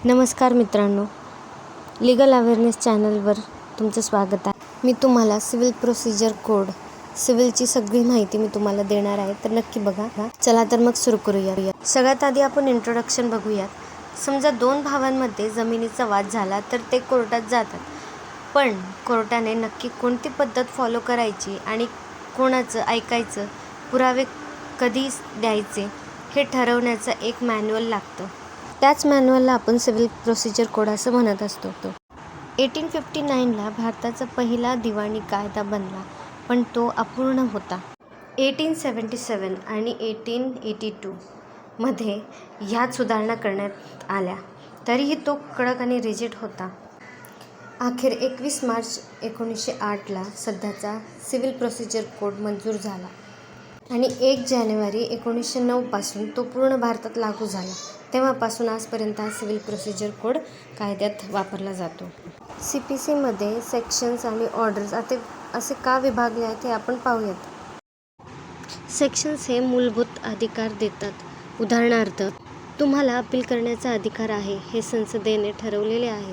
नमस्कार मित्रांनो, legal awareness चॅनलवर तुमचं स्वागत आहे. मी तुम्हाला सिव्हिल प्रोसिजर कोड, सिव्हिलची सगळी माहिती मी तुम्हाला देणार आहे, तर नक्की बघा. चला तर मग सुरू करूया. सगळ्यात आधी आपण इंट्रोडक्शन बघूयात. समजा दोन भावांमध्ये जमिनीचा वाद झाला तर ते कोर्टात जातात, पण कोर्टाने नक्की कोणती पद्धत फॉलो करायची आणि कोणाचं ऐकायचं, पुरावे कधी द्यायचे हे ठरवण्याचं एक मॅन्युअल लागतं. त्याच मॅन्युअलला आपण सिव्हिल प्रोसिजर कोड असं म्हणत असतो. 1859ला भारताचा पहिला दिवाणी कायदा बनला, पण तो अपूर्ण होता. 1877 आणि 1882 मध्ये ह्यात सुधारणा करण्यात आल्या, तरीही तो कडक आणि रिजिड होता. अखेर 21 मार्च 1908ला सध्याचा सिव्हिल प्रोसिजर कोड मंजूर झाला आणि 1 जानेवारी 1909 पासून तो पूर्ण भारतात लागू झाला. तेव्हापासून आजपर्यंत हा सिव्हिल प्रोसिजर कोड कायद्यात वापरला जातो. CPC मध्ये सेक्शन्स आणि ऑर्डर्स असे का विभागले आहेत हे आपण पाहूयात. सेक्शन्स हे मूलभूत अधिकार देतात. उदाहरणार्थ, तुम्हाला अपील करण्याचा अधिकार आहे हे संसदेने ठरवलेले आहे,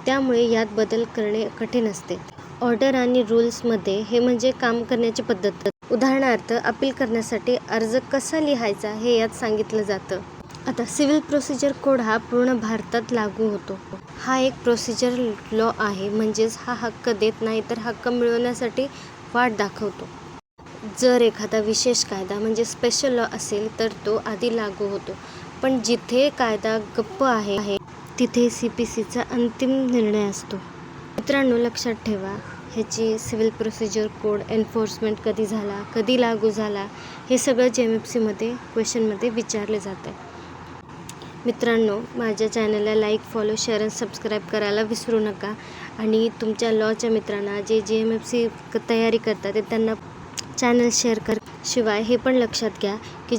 त्यामुळे यात बदल करणे कठीण असते. ऑर्डर आणि रूल्समध्ये हे म्हणजे काम करण्याची पद्धत. उदाहरणार्थ, अपील करण्यासाठी अर्ज कसा लिहायचा हे यात सांगितलं जातं. आता सिव्हिल प्रोसिजर कोड हा पूर्ण भारतात लागू होतो. हा एक प्रोसिजर लॉ आहे, म्हणजेच हा हक्क देत नाही तर हक्क मिळवण्यासाठी वाट दाखवतो. जर एखादा विशेष कायदा म्हणजे स्पेशल लॉ असेल तर तो आधी लागू होतो, पण जिथे कायदा गप्प आहे तिथे CPCचा अंतिम निर्णय असतो. मित्रांनो, लक्षात ठेवा, ह्याची सिव्हिल प्रोसिजर कोड एन्फोर्समेंट कधी झाला, कधी लागू झाला, हे सगळं JMFCमध्ये क्वेश्चनमध्ये विचारले जातं. मित्रांनो, माझ्या चॅनलला लाईक, फॉलो, शेअर आणि सबस्क्राईब करायला विसरू नका. आणि तुमच्या लॉच्या मित्रांना जे JMFC तयारी करतात ते त्यांना चॅनल शेअर कर. शिवाय हे पण लक्षात घ्या की